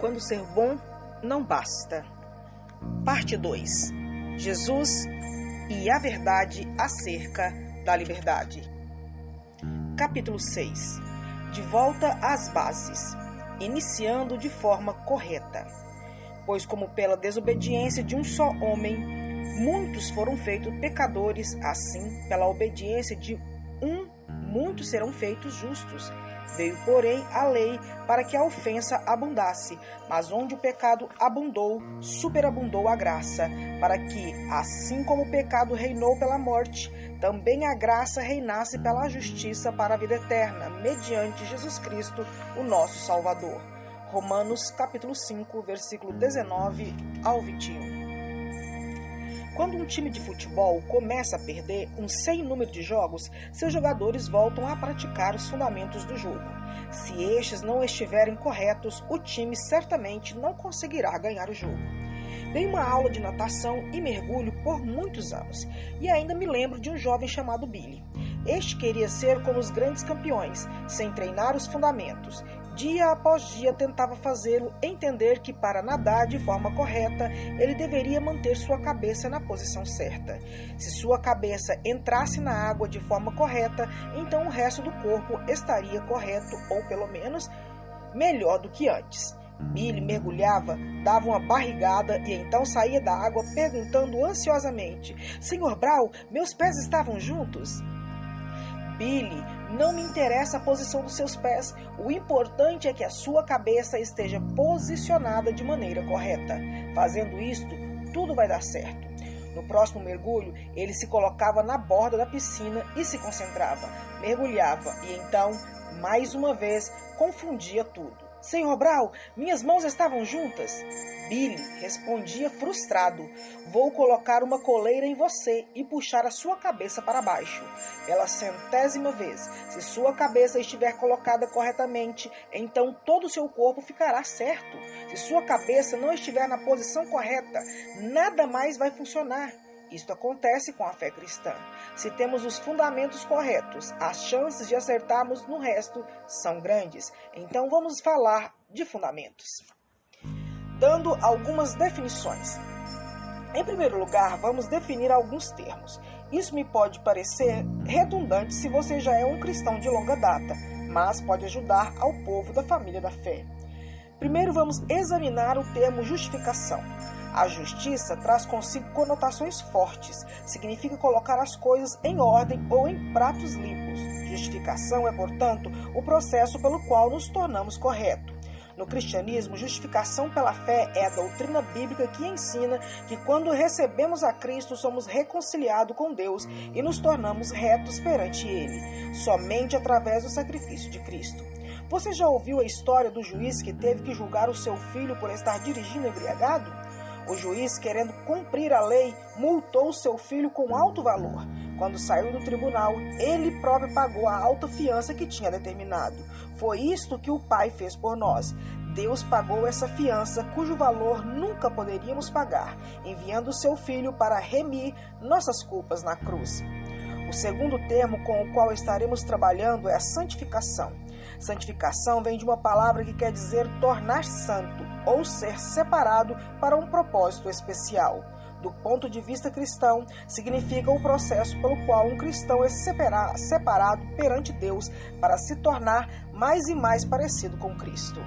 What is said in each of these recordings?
Quando ser bom não basta. Parte 2. Jesus e a verdade acerca da liberdade. Capítulo 6. De volta às bases, iniciando de forma correta. Pois como pela desobediência de um só homem, muitos foram feitos pecadores, assim, pela obediência de um, muitos serão feitos justos. Veio, porém, a lei para que a ofensa abundasse, mas onde o pecado abundou, superabundou a graça, para que, assim como o pecado reinou pela morte, também a graça reinasse pela justiça para a vida eterna, mediante Jesus Cristo, o nosso Salvador. Romanos, capítulo 5, versículo 19 ao 21. Quando um time de futebol começa a perder um sem número de jogos, seus jogadores voltam a praticar os fundamentos do jogo. Se estes não estiverem corretos, o time certamente não conseguirá ganhar o jogo. Dei uma aula de natação e mergulho por muitos anos, e ainda me lembro de um jovem chamado Billy. Este queria ser como os grandes campeões, sem treinar os fundamentos. Dia após dia tentava fazê-lo entender que para nadar de forma correta, ele deveria manter sua cabeça na posição certa. Se sua cabeça entrasse na água de forma correta, então o resto do corpo estaria correto, ou pelo menos melhor do que antes. Billy mergulhava, dava uma barrigada e então saía da água perguntando ansiosamente: "Sr. Brown, meus pés estavam juntos?" Billy, não me interessa a posição dos seus pés. O importante é que a sua cabeça esteja posicionada de maneira correta. Fazendo isto, tudo vai dar certo. No próximo mergulho, ele se colocava na borda da piscina e se concentrava. Mergulhava e então, mais uma vez, confundia tudo. "Sr. Brown, minhas mãos estavam juntas?" Billy respondia frustrado: "Vou colocar uma coleira em você e puxar a sua cabeça para baixo." Pela 100ª vez, se sua cabeça estiver colocada corretamente, então todo o seu corpo ficará certo. Se sua cabeça não estiver na posição correta, nada mais vai funcionar. Isto acontece com a fé cristã. Se temos os fundamentos corretos, as chances de acertarmos no resto são grandes. Então vamos falar de fundamentos. Dando algumas definições. Em primeiro lugar, vamos definir alguns termos. Isso me pode parecer redundante se você já é um cristão de longa data, mas pode ajudar ao povo da família da fé. Primeiro, vamos examinar o termo justificação. A justiça traz consigo conotações fortes. Significa colocar as coisas em ordem ou em pratos limpos. Justificação é, portanto, o processo pelo qual nos tornamos corretos. No cristianismo, justificação pela fé é a doutrina bíblica que ensina que quando recebemos a Cristo, somos reconciliados com Deus e nos tornamos retos perante Ele, somente através do sacrifício de Cristo. Você já ouviu a história do juiz que teve que julgar o seu filho por estar dirigindo embriagado? O juiz, querendo cumprir a lei, multou seu filho com alto valor. Quando saiu do tribunal, ele próprio pagou a alta fiança que tinha determinado. Foi isto que o Pai fez por nós. Deus pagou essa fiança, cujo valor nunca poderíamos pagar, enviando seu Filho para remir nossas culpas na cruz. O segundo termo com o qual estaremos trabalhando é a santificação. Santificação vem de uma palavra que quer dizer tornar santo, ou ser separado para um propósito especial. Do ponto de vista cristão, significa o processo pelo qual um cristão é separado perante Deus para se tornar mais e mais parecido com Cristo.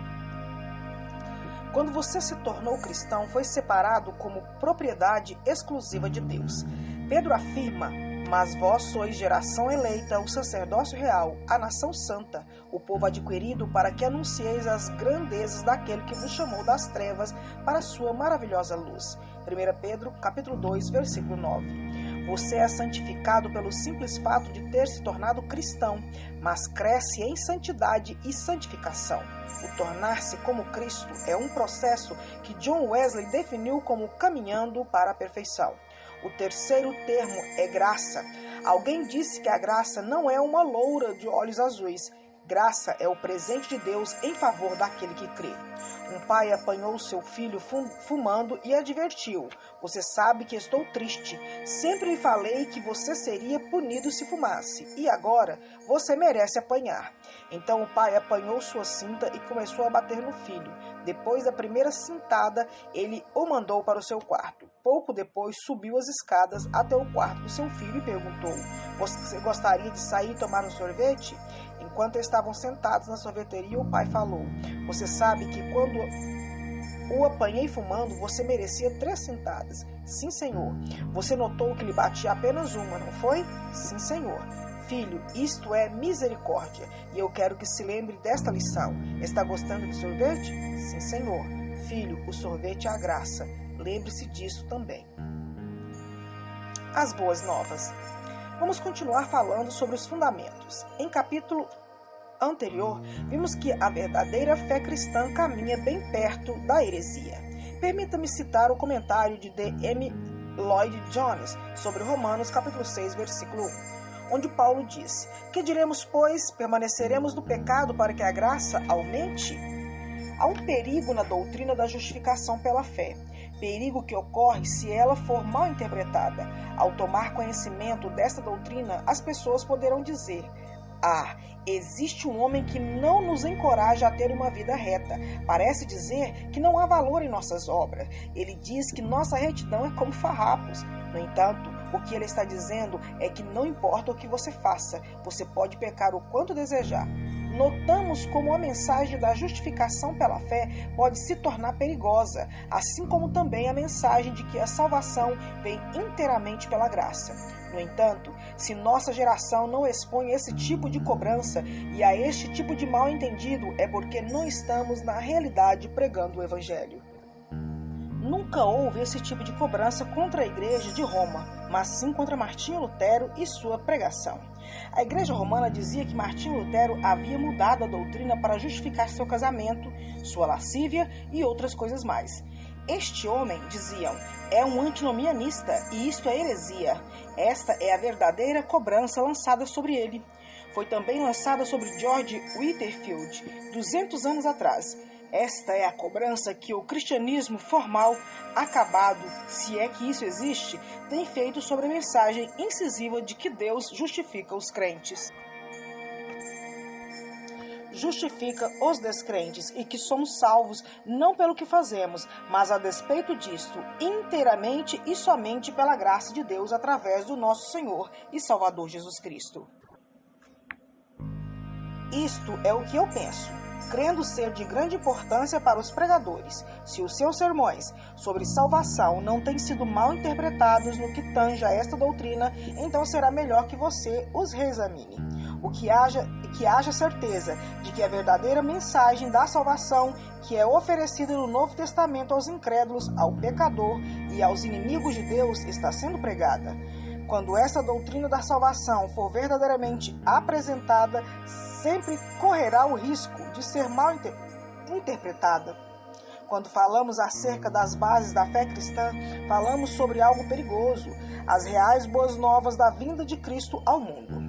Quando você se tornou cristão, foi separado como propriedade exclusiva de Deus. Pedro afirma: "Mas vós sois geração eleita, o sacerdócio real, a nação santa, o povo adquirido, para que anuncieis as grandezas daquele que vos chamou das trevas para a sua maravilhosa luz." 1 Pedro, capítulo 2, versículo 9. Você é santificado pelo simples fato de ter se tornado cristão, mas cresce em santidade e santificação. O tornar-se como Cristo é um processo que John Wesley definiu como caminhando para a perfeição. O terceiro termo é graça. Alguém disse que a graça não é uma loura de olhos azuis. Graça é o presente de Deus em favor daquele que crê. Um pai apanhou seu filho fumando e advertiu: "Você sabe que estou triste. Sempre lhe falei que você seria punido se fumasse, e agora você merece apanhar." Então o pai apanhou sua cinta e começou a bater no filho. Depois da primeira cintada, ele o mandou para o seu quarto. Pouco depois, subiu as escadas até o quarto do seu filho e perguntou: "Você gostaria de sair e tomar um sorvete?" Enquanto estavam sentados na sorveteria, o pai falou: "Você sabe que quando o apanhei fumando, você merecia 3 cintadas." "Sim, senhor." "Você notou que lhe bati apenas uma, não foi?" "Sim, senhor." "Filho, isto é misericórdia, e eu quero que se lembre desta lição. Está gostando de sorvete?" "Sim, senhor." "Filho, o sorvete é a graça. Lembre-se disso também." As boas novas. Vamos continuar falando sobre os fundamentos. Em capítulo anterior, vimos que a verdadeira fé cristã caminha bem perto da heresia. Permita-me citar o comentário de D.M. Lloyd Jones sobre Romanos capítulo 6, versículo 1, onde Paulo diz: "Que diremos, pois? Permaneceremos no pecado para que a graça aumente?" Há um perigo na doutrina da justificação pela fé. Perigo que ocorre se ela for mal interpretada. Ao tomar conhecimento desta doutrina, as pessoas poderão dizer: "Ah, existe um homem que não nos encoraja a ter uma vida reta. Parece dizer que não há valor em nossas obras. Ele diz que nossa retidão é como farrapos." No entanto, o que ele está dizendo é que não importa o que você faça, você pode pecar o quanto desejar. Notamos como a mensagem da justificação pela fé pode se tornar perigosa, assim como também a mensagem de que a salvação vem inteiramente pela graça. No entanto, se nossa geração não expõe esse tipo de cobrança e a este tipo de mal entendido, é porque não estamos na realidade pregando o Evangelho. Nunca houve esse tipo de cobrança contra a Igreja de Roma, mas sim contra Martinho Lutero e sua pregação. A Igreja Romana dizia que Martinho Lutero havia mudado a doutrina para justificar seu casamento, sua lascívia e outras coisas mais. Este homem, diziam, é um antinomianista e isto é heresia. Esta é a verdadeira cobrança lançada sobre ele. Foi também lançada sobre George Whitefield, 200 anos atrás. Esta é a cobrança que o cristianismo formal, acabado, se é que isso existe, tem feito sobre a mensagem incisiva de que Deus justifica os crentes. Justifica os descrentes e que somos salvos não pelo que fazemos, mas a despeito disto, inteiramente e somente pela graça de Deus através do nosso Senhor e Salvador Jesus Cristo. Isto é o que eu penso, crendo ser de grande importância para os pregadores. Se os seus sermões sobre salvação não têm sido mal interpretados no que tange a esta doutrina, então será melhor que você os reexamine. Que haja certeza de que a verdadeira mensagem da salvação que é oferecida no Novo Testamento aos incrédulos, ao pecador e aos inimigos de Deus está sendo pregada. Quando essa doutrina da salvação for verdadeiramente apresentada, sempre correrá o risco de ser mal interpretada. Quando falamos acerca das bases da fé cristã, falamos sobre algo perigoso, as reais boas novas da vinda de Cristo ao mundo.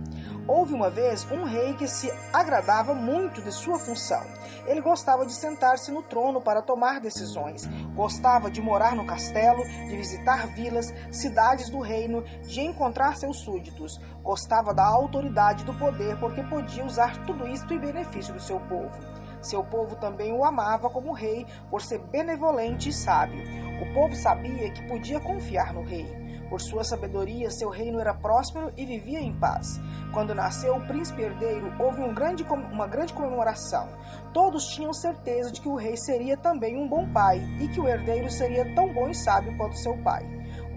Houve uma vez um rei que se agradava muito de sua função. Ele gostava de sentar-se no trono para tomar decisões. Gostava de morar no castelo, de visitar vilas, cidades do reino, de encontrar seus súditos. Gostava da autoridade do poder porque podia usar tudo isto em benefício do seu povo. Seu povo também o amava como rei por ser benevolente e sábio. O povo sabia que podia confiar no rei. Por sua sabedoria, seu reino era próspero e vivia em paz. Quando nasceu o príncipe herdeiro, houve uma grande comemoração. Todos tinham certeza de que o rei seria também um bom pai e que o herdeiro seria tão bom e sábio quanto seu pai.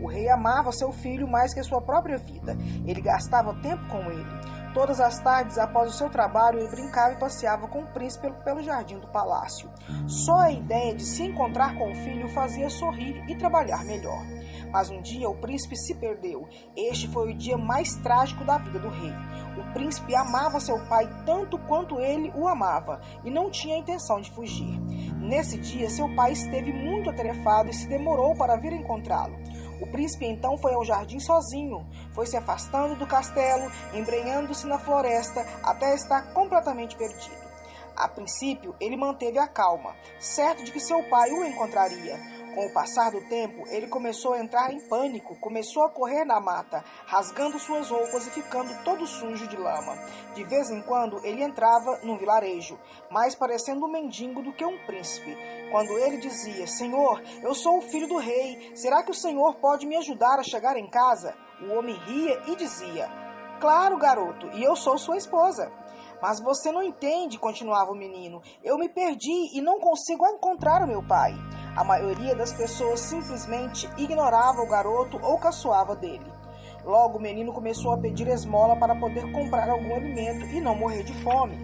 O rei amava seu filho mais que a sua própria vida. Ele gastava tempo com ele. Todas as tardes, após o seu trabalho, ele brincava e passeava com o príncipe pelo jardim do palácio. Só a ideia de se encontrar com o filho o fazia sorrir e trabalhar melhor. Mas um dia o príncipe se perdeu. Este foi o dia mais trágico da vida do rei. O príncipe amava seu pai tanto quanto ele o amava e não tinha a intenção de fugir. Nesse dia, seu pai esteve muito atarefado e se demorou para vir encontrá-lo. O príncipe então foi ao jardim sozinho, foi se afastando do castelo, embrenhando-se na floresta, até estar completamente perdido. A princípio, ele manteve a calma, certo de que seu pai o encontraria. Com o passar do tempo, ele começou a entrar em pânico, começou a correr na mata, rasgando suas roupas e ficando todo sujo de lama. De vez em quando, ele entrava num vilarejo, mais parecendo um mendigo do que um príncipe. Quando ele dizia: "Senhor, eu sou o filho do rei, será que o senhor pode me ajudar a chegar em casa?" O homem ria e dizia: "Claro, garoto, e eu sou sua esposa." "Mas você não entende", continuava o menino. "Eu me perdi e não consigo encontrar o meu pai." A maioria das pessoas simplesmente ignorava o garoto ou caçoava dele. Logo o menino começou a pedir esmola para poder comprar algum alimento e não morrer de fome.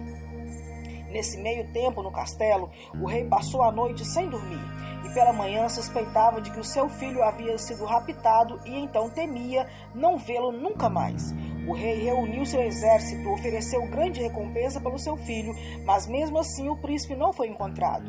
Nesse meio tempo, no castelo, o rei passou a noite sem dormir e pela manhã suspeitava de que o seu filho havia sido raptado e então temia não vê-lo nunca mais. O rei reuniu seu exército, ofereceu grande recompensa pelo seu filho, mas mesmo assim o príncipe não foi encontrado.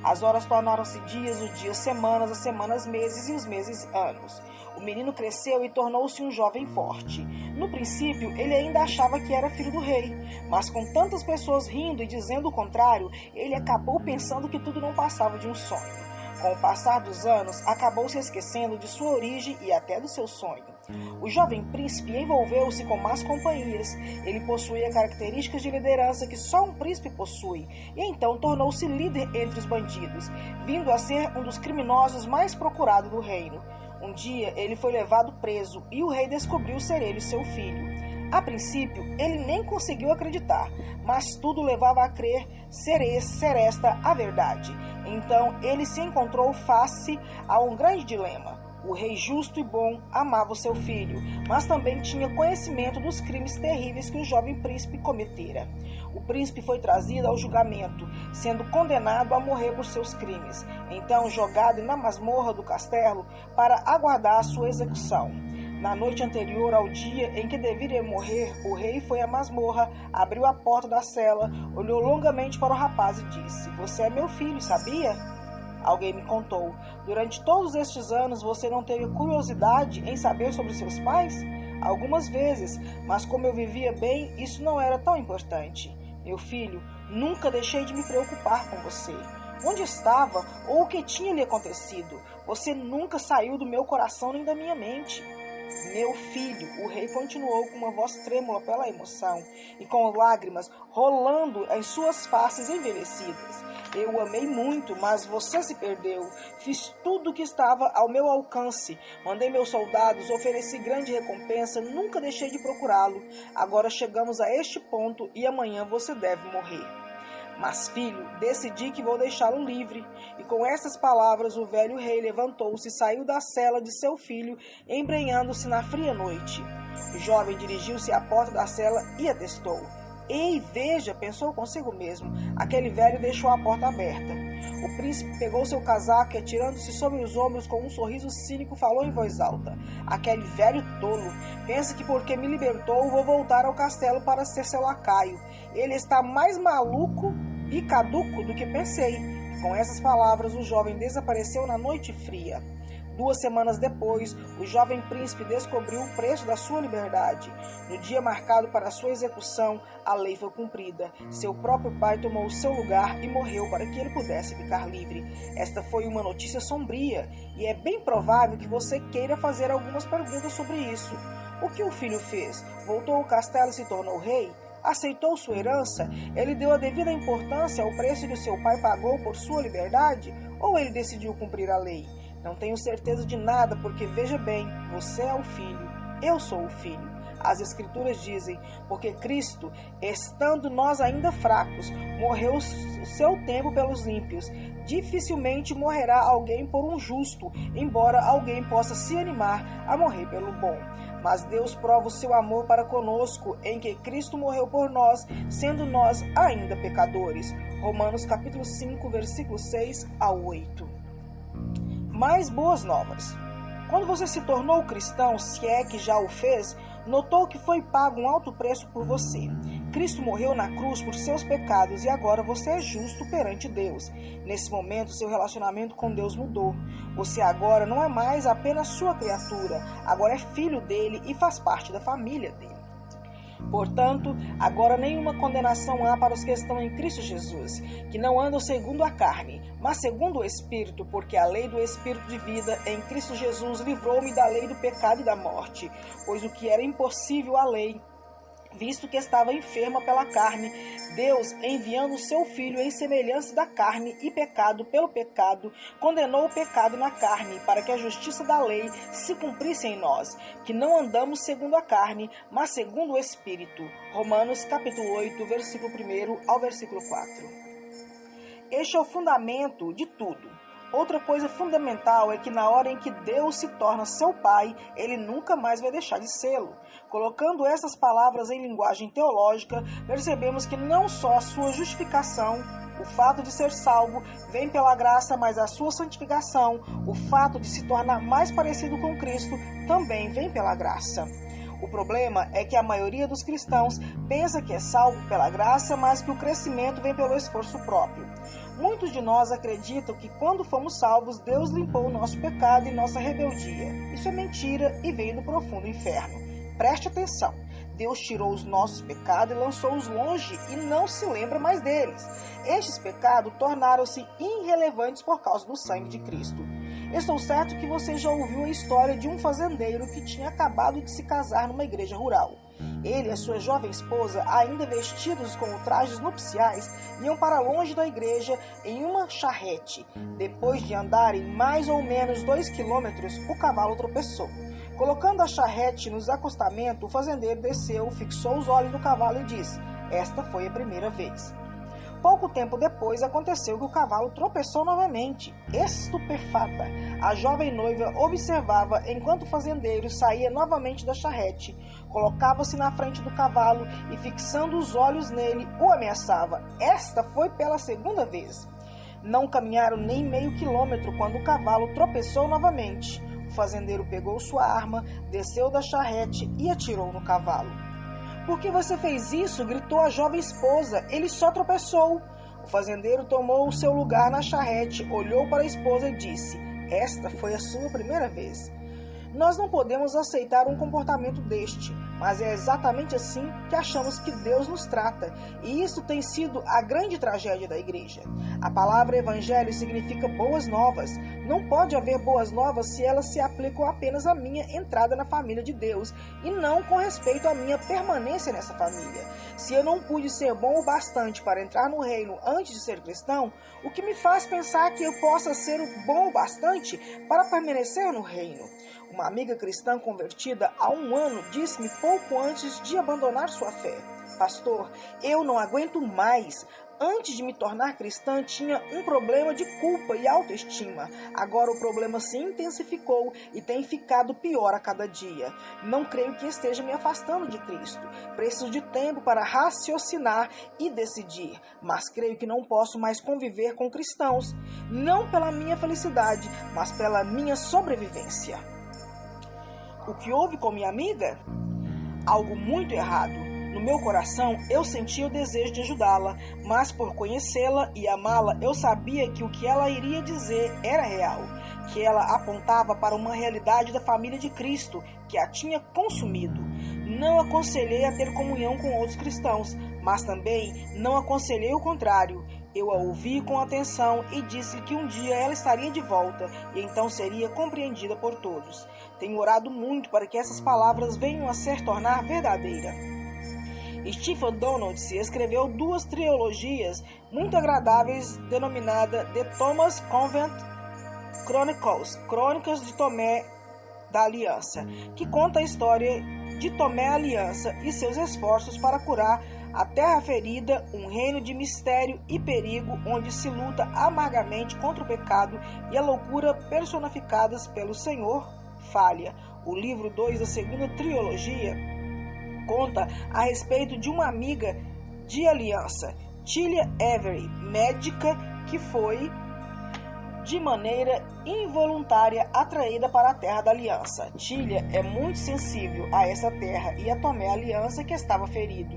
As horas tornaram-se dias, os dias semanas, as semanas meses e os meses anos. O menino cresceu e tornou-se um jovem forte. No princípio, ele ainda achava que era filho do rei, mas com tantas pessoas rindo e dizendo o contrário, ele acabou pensando que tudo não passava de um sonho. Com o passar dos anos, acabou se esquecendo de sua origem e até do seu sonho. O jovem príncipe envolveu-se com más companhias. Ele possuía características de liderança que só um príncipe possui, e então tornou-se líder entre os bandidos, vindo a ser um dos criminosos mais procurados do reino. Um dia, ele foi levado preso e o rei descobriu ser ele seu filho. A princípio, ele nem conseguiu acreditar, mas tudo levava a crer ser esta a verdade. Então, ele se encontrou face a um grande dilema. O rei justo e bom amava o seu filho, mas também tinha conhecimento dos crimes terríveis que o jovem príncipe cometera. O príncipe foi trazido ao julgamento, sendo condenado a morrer por seus crimes, então jogado na masmorra do castelo para aguardar a sua execução. Na noite anterior ao dia em que deveria morrer, o rei foi à masmorra, abriu a porta da cela, olhou longamente para o rapaz e disse: "Você é meu filho, sabia?" Alguém me contou: "Durante todos estes anos você não teve curiosidade em saber sobre seus pais?" "Algumas vezes, mas como eu vivia bem, isso não era tão importante." "Meu filho, nunca deixei de me preocupar com você. Onde estava ou o que tinha lhe acontecido? Você nunca saiu do meu coração nem da minha mente." "Meu filho", o rei continuou com uma voz trêmula pela emoção e com lágrimas rolando em suas faces envelhecidas. "Eu o amei muito, mas você se perdeu. Fiz tudo o que estava ao meu alcance. Mandei meus soldados, ofereci grande recompensa, nunca deixei de procurá-lo. Agora chegamos a este ponto e amanhã você deve morrer. Mas, filho, decidi que vou deixá-lo livre." E com essas palavras, o velho rei levantou-se e saiu da cela de seu filho, embrenhando-se na fria noite. O jovem dirigiu-se à porta da cela e atestou. "Ei, veja", pensou consigo mesmo, aquele velho deixou a porta aberta. O príncipe pegou seu casaco e, atirando-se sobre os ombros com um sorriso cínico, falou em voz alta: "Aquele velho tolo, pensa que porque me libertou vou voltar ao castelo para ser seu lacaio. Ele está mais maluco e caduco do que pensei." Com essas palavras, o jovem desapareceu na noite fria. 2 semanas depois, o jovem príncipe descobriu o preço da sua liberdade. No dia marcado para sua execução, a lei foi cumprida. Seu próprio pai tomou o seu lugar e morreu para que ele pudesse ficar livre. Esta foi uma notícia sombria, e é bem provável que você queira fazer algumas perguntas sobre isso. O que o filho fez? Voltou ao castelo e se tornou rei? Aceitou sua herança? Ele deu a devida importância ao preço que o seu pai pagou por sua liberdade? Ou ele decidiu cumprir a lei? Não tenho certeza de nada, porque veja bem, você é o filho, eu sou o filho. As Escrituras dizem: porque Cristo, estando nós ainda fracos, morreu o seu tempo pelos ímpios. Dificilmente morrerá alguém por um justo, embora alguém possa se animar a morrer pelo bom. Mas Deus prova o seu amor para conosco, em que Cristo morreu por nós, sendo nós ainda pecadores. Romanos capítulo 5, versículo 6 a 8. Mais boas novas. Quando você se tornou cristão, se é que já o fez, notou que foi pago um alto preço por você. Cristo morreu na cruz por seus pecados e agora você é justo perante Deus. Nesse momento, seu relacionamento com Deus mudou. Você agora não é mais apenas sua criatura, agora é filho dele e faz parte da família dele. Portanto, agora nenhuma condenação há para os que estão em Cristo Jesus, que não andam segundo a carne, mas segundo o Espírito, porque a lei do Espírito de vida em Cristo Jesus livrou-me da lei do pecado e da morte, pois o que era impossível à lei, visto que estava enferma pela carne, Deus, enviando o seu Filho em semelhança da carne e pecado pelo pecado, condenou o pecado na carne, para que a justiça da lei se cumprisse em nós, que não andamos segundo a carne, mas segundo o Espírito. Romanos capítulo 8, versículo 1 ao versículo 4. Este é o fundamento de tudo. Outra coisa fundamental é que na hora em que Deus se torna seu Pai, Ele nunca mais vai deixar de sê-lo. Colocando essas palavras em linguagem teológica, percebemos que não só a sua justificação, o fato de ser salvo, vem pela graça, mas a sua santificação, o fato de se tornar mais parecido com Cristo, também vem pela graça. O problema é que a maioria dos cristãos pensa que é salvo pela graça, mas que o crescimento vem pelo esforço próprio. Muitos de nós acreditam que quando fomos salvos, Deus limpou o nosso pecado e nossa rebeldia. Isso é mentira e vem do profundo inferno. Preste atenção. Deus tirou os nossos pecados e lançou-os longe e não se lembra mais deles. Estes pecados tornaram-se irrelevantes por causa do sangue de Cristo. Estou certo que você já ouviu a história de um fazendeiro que tinha acabado de se casar numa igreja rural. Ele e a sua jovem esposa, ainda vestidos com trajes nupciais, iam para longe da igreja em uma charrete. Depois de andarem mais ou menos 2 quilômetros, o cavalo tropeçou. Colocando a charrete nos acostamentos, o fazendeiro desceu, fixou os olhos no cavalo e disse: "Esta foi a primeira vez." Pouco tempo depois, aconteceu que o cavalo tropeçou novamente. Estupefata, a jovem noiva observava enquanto o fazendeiro saía novamente da charrete, colocava-se na frente do cavalo e, fixando os olhos nele, o ameaçava. Esta foi pela segunda vez. Não caminharam nem meio quilômetro quando o cavalo tropeçou novamente. O fazendeiro pegou sua arma, desceu da charrete e atirou no cavalo. "Por que você fez isso?" gritou a jovem esposa. "Ele só tropeçou." O fazendeiro tomou o seu lugar na charrete, olhou para a esposa e disse: "Esta foi a sua primeira vez." Nós não podemos aceitar um comportamento deste, mas é exatamente assim que achamos que Deus nos trata, e isso tem sido a grande tragédia da igreja. A palavra evangelho significa boas novas. Não pode haver boas novas se elas se aplicam apenas à minha entrada na família de Deus e não com respeito à minha permanência nessa família. Se eu não pude ser bom o bastante para entrar no reino antes de ser cristão, o que me faz pensar que eu possa ser bom o bastante para permanecer no reino? Uma amiga cristã convertida há 1 ano disse-me pouco antes de abandonar sua fé: "Pastor, eu não aguento mais. Antes de me tornar cristã, tinha um problema de culpa e autoestima. Agora o problema se intensificou e tem ficado pior a cada dia. Não creio que esteja me afastando de Cristo. Preciso de tempo para raciocinar e decidir, mas creio que não posso mais conviver com cristãos, não pela minha felicidade, mas pela minha sobrevivência." O que houve com minha amiga? Algo muito errado. No meu coração, eu sentia o desejo de ajudá-la, mas por conhecê-la e amá-la, eu sabia que o que ela iria dizer era real, que ela apontava para uma realidade da família de Cristo que a tinha consumido. Não aconselhei a ter comunhão com outros cristãos, mas também não aconselhei o contrário. Eu a ouvi com atenção e disse que um dia ela estaria de volta e então seria compreendida por todos. Tenho orado muito para que essas palavras venham a se tornar verdadeira. Stephen Donaldson escreveu 2 trilogias muito agradáveis denominadas The Thomas Convent Chronicles, Crônicas de Tomé da Aliança, que conta a história de Tomé Aliança e seus esforços para curar a terra ferida, um reino de mistério e perigo onde se luta amargamente contra o pecado e a loucura personificadas pelo Senhor falha. O livro 2 da 2ª trilogia conta a respeito de uma amiga de Aliança, Tilia Avery, médica que foi de maneira involuntária atraída para a terra da Aliança. Tilia é muito sensível a essa terra e a Tomé Aliança que estava ferido.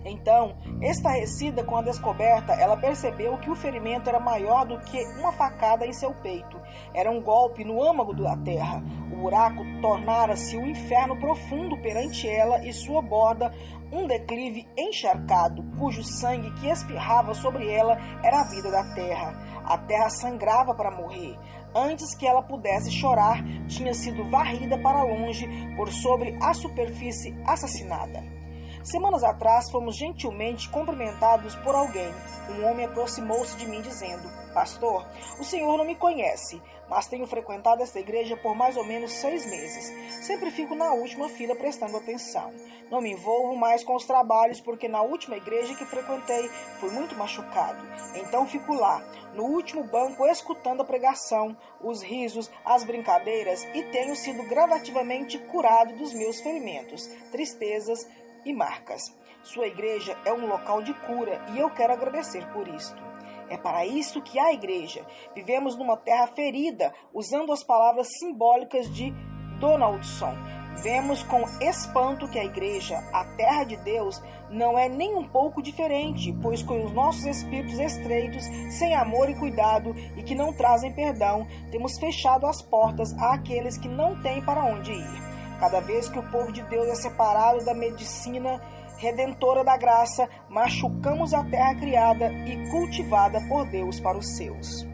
Então, estarrecida com a descoberta, ela percebeu que o ferimento era maior do que uma facada em seu peito. Era um golpe no âmago da terra. O buraco tornara-se um inferno profundo perante ela e sua borda, um declive encharcado, cujo sangue que espirrava sobre ela era a vida da terra. A terra sangrava para morrer. Antes que ela pudesse chorar, tinha sido varrida para longe por sobre a superfície assassinada. Semanas atrás, fomos gentilmente cumprimentados por alguém. Um homem aproximou-se de mim dizendo: Pastor, o senhor não me conhece, mas tenho frequentado esta igreja por mais ou menos 6 meses. Sempre fico na última fila prestando atenção. Não me envolvo mais com os trabalhos, porque na última igreja que frequentei fui muito machucado. Então fico lá, no último banco, escutando a pregação, os risos, as brincadeiras, e tenho sido gradativamente curado dos meus ferimentos, tristezas e marcas. Sua igreja é um local de cura e eu quero agradecer por isto. É para isso que há igreja. Vivemos numa terra ferida, usando as palavras simbólicas de Donaldson. Vemos com espanto que a igreja, a terra de Deus, não é nem um pouco diferente, pois com os nossos espíritos estreitos, sem amor e cuidado e que não trazem perdão, temos fechado as portas àqueles que não têm para onde ir. Cada vez que o povo de Deus é separado da medicina redentora da graça, machucamos a terra criada e cultivada por Deus para os seus.